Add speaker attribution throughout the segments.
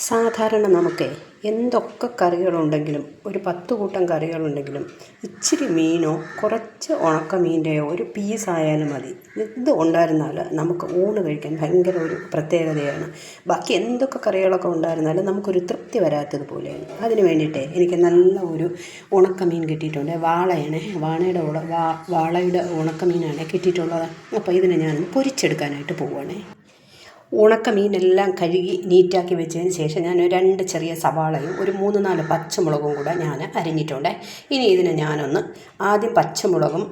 Speaker 1: സാധാരണ നമുക്ക് എന്തൊക്കെ കറികളുണ്ടെങ്കിലും ഒരു 10 കൂട്ടം കറികളുണ്ടെങ്കിലും ഇച്ചിരി മീനോ കുറച്ച് ഉണക്കമീൻ്റെയോ ഒരു പീസായാലും മതി. ഇത് ഉണ്ടായിരുന്നാൽ നമുക്ക് ഊണ് കഴിക്കാൻ ഭയങ്കര ഒരു പ്രത്യേകതയാണ്. ബാക്കി എന്തൊക്കെ കറികളൊക്കെ ഉണ്ടായിരുന്നാലും നമുക്കൊരു തൃപ്തി വരാത്തതുപോലെയാണ്. അതിന് വേണ്ടിയിട്ട് എനിക്ക് നല്ല ഒരു ഉണക്കമീൻ കിട്ടിയിട്ടുണ്ട്. വാളയാണ്, വാളയുടെ ഉണക്കമീനാണ് കിട്ടിയിട്ടുള്ളത്. അപ്പോൾ ഇതിനെ ഞാൻ പൊരിച്ചെടുക്കാനായിട്ട് പോവുകയാണേ. ഉണക്കമീനെല്ലാം കഴുകി നീറ്റാക്കി വെച്ചതിന് ശേഷം ഞാൻ 2 ചെറിയ സവാളയും ഒരു 3-4 പച്ചമുളകും കൂടെ ഞാൻ അരിഞ്ഞിട്ടുണ്ട്. ഇനി ഇതിനെ ഞാനൊന്ന് ആദ്യം പച്ചമുളകും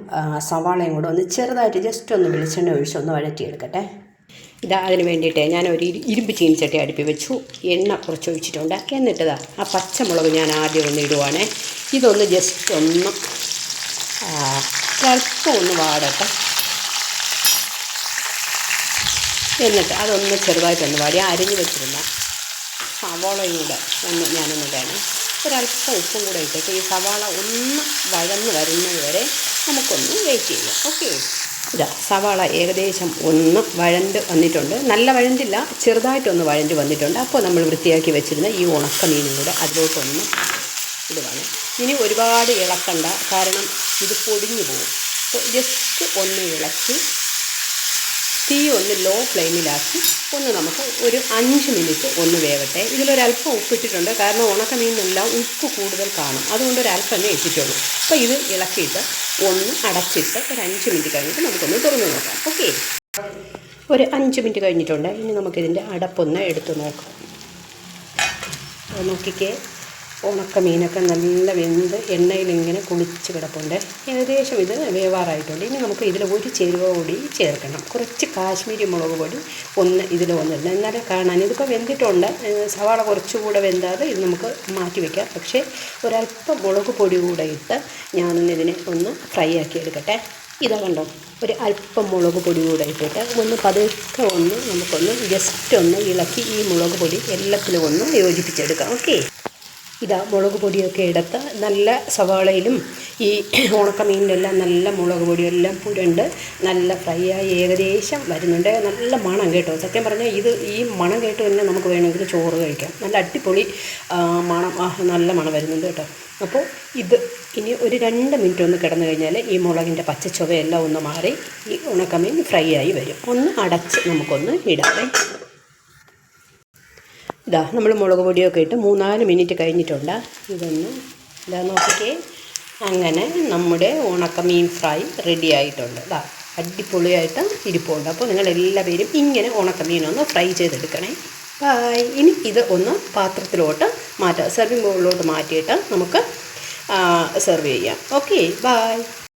Speaker 1: സവാളയും കൂടെ ഒന്ന് ചെറുതായിട്ട് ജസ്റ്റ് ഒന്ന് വെളിച്ചെണ്ണ ഒഴിച്ച് ഒന്ന് വഴറ്റിയെടുക്കട്ടെ. അതിന് വേണ്ടിയിട്ട് ഞാനൊരു ഇരുമ്പ് ചീനിച്ചട്ടി അടുപ്പി വെച്ചു. എണ്ണ കുറച്ച് ഒഴിച്ചിട്ടുണ്ട്. എന്നിട്ട് ആ പച്ചമുളക് ഞാൻ ആദ്യം ഒന്ന് ഇടുവാണേ. ഇതൊന്ന് ജസ്റ്റ് ഒന്ന് അല്പം ഒന്ന് വാടട്ടെ. എന്നിട്ട് അതൊന്ന് ചെറുതായിട്ടൊന്ന് വാടി അരിഞ്ഞ് വെച്ചിരുന്ന സവാളയും കൂടെ ഞാനൊന്ന് ഇടണം. ഒരല്പം ഉപ്പും കൂടെ ഇട്ടിട്ട് ഈ സവാള ഒന്ന് വഴന്ന് വരുന്നത് വരെ നമുക്കൊന്ന് വെയിറ്റ് ചെയ്യാം. ഓക്കെ, സവാള ഏകദേശം ഒന്ന് വഴണ്ട് വന്നിട്ടുണ്ട്. നല്ല വഴണ്ടില്ല, ചെറുതായിട്ടൊന്ന് വഴണ്ട് വന്നിട്ടുണ്ട്. അപ്പോൾ നമ്മൾ വൃത്തിയാക്കി വെച്ചിരുന്ന ഈ ഉണക്കമീനും കൂടെ അതിലോട്ടൊന്ന് ഇടുവാണ്. ഇനി ഒരുപാട് ഇളക്കണ്ട, കാരണം ഇത് പൊടിഞ്ഞു പോകും. അപ്പോൾ ജസ്റ്റ് ഒന്ന് ഇളക്കി തീ ഒന്ന് ലോ ഫ്ലെയിമിലാക്കി ഒന്ന് നമുക്ക് ഒരു 5 മിനിറ്റ് ഒന്ന് വേവട്ടെ. ഇതിലൊരല്പം ഉപ്പിട്ടിട്ടുണ്ട്, കാരണം ഉണക്കമീനെല്ലാം ഉപ്പ് കൂടുതൽ കാണും, അതുകൊണ്ട് ഒരല്പമേ ഇട്ടിട്ടുള്ളൂ. അപ്പോൾ ഇത് ഇളക്കിയിട്ട് ഒന്ന് അടച്ചിട്ട് ഒരു 5 മിനിറ്റ് കഴിഞ്ഞിട്ട് നമുക്കൊന്ന് തുറന്ന് നോക്കാം. ഓക്കെ, ഒരു 5 മിനിറ്റ് കഴിഞ്ഞിട്ടുണ്ട്. ഇനി നമുക്കിതിൻ്റെ അടപ്പൊന്ന് എടുത്ത് നോക്കാം. നോക്കിക്കേ, ഉണക്കമീനൊക്കെ നല്ല വെന്ത് എണ്ണയിലിങ്ങനെ കുളിച്ച് കിടപ്പുണ്ട്. ഏകദേശം ഇത് വേവാറായിട്ടുണ്ട്. ഇനി നമുക്ക് ഇതിൽ ഒരു ചേരുവ കൂടി ചേർക്കണം. കുറച്ച് കാശ്മീരി മുളക് പൊടി ഒന്ന് ഇതിൽ വന്നിട്ടുണ്ട്, എന്നാലേ കാണാൻ. ഇതിപ്പോൾ വെന്തിട്ടുണ്ട്, സവാള കുറച്ചുകൂടെ വെന്താതെ ഇത് നമുക്ക് മാറ്റി വയ്ക്കാം. പക്ഷേ ഒരല്പം മുളക് പൊടി കൂടെ ഇട്ട് ഞാനൊന്നിതിനെ ഒന്ന് ഫ്രൈ ആക്കി എടുക്കട്ടെ. ഇതാ കണ്ടോ, ഒരു അല്പം മുളക് പൊടി കൂടെ ഇട്ടിട്ട് ഒന്ന് പതുക്കെ ഒന്ന് നമുക്കൊന്ന് ജസ്റ്റ് ഒന്ന് ഇളക്കി ഈ മുളക് പൊടി എല്ലാത്തിലും ഒന്ന് യോജിപ്പിച്ചെടുക്കാം. ഓക്കെ, മുളക് പൊടിയൊക്കെ എടുത്ത് നല്ല സവാളയിലും ഈ ഉണക്കമീനിലെല്ലാം നല്ല മുളക് പൊടിയെല്ലാം പുരണ്ട് നല്ല ഫ്രൈ ആയി ഏകദേശം വരുന്നുണ്ട്. നല്ല മണം കേട്ടോ, സത്യം പറഞ്ഞാൽ ഈ മണം കേട്ട് തന്നെ നമുക്ക് വേണമെങ്കിൽ ചോറ് കഴിക്കാം. നല്ല അടിപൊളി മണം, നല്ല മണം വരുന്നുണ്ട് കേട്ടോ. അപ്പോൾ ഇത് ഇനി ഒരു 2 മിനിറ്റ് ഒന്ന് കിടന്നു കഴിഞ്ഞാൽ ഈ മുളകിൻ്റെ പച്ചച്ചുവയെല്ലാം ഒന്ന് മാറി ഈ ഉണക്കമീൻ ഫ്രൈ ആയി വരും. ഒന്ന് അടച്ച് നമുക്കൊന്ന് ഇടാതെ. നമ്മൾ മുളക് പൊടിയൊക്കെ ഇട്ട് 3-4 മിനിറ്റ് കഴിഞ്ഞിട്ടുണ്ട്. ഇതൊന്ന് നോക്കിക്കേ, അങ്ങനെ നമ്മുടെ ഉണക്കമീൻ ഫ്രൈ റെഡി ആയിട്ടുണ്ട്. അടിപൊളിയായിട്ട് ഇരിപ്പുണ്ട്. അപ്പോൾ നിങ്ങളെല്ലാവരും ഇങ്ങനെ ഉണക്കമീനൊന്ന് ഫ്രൈ ചെയ്തെടുക്കണേ. ബായ്. ഇനി ഇത് ഒന്ന് പാത്രത്തിലോട്ട് മാറ്റാം, സെർവിങ് ബൗളിലോട്ട് മാറ്റിയിട്ട് നമുക്ക് സെർവ് ചെയ്യാം. Okay, bye.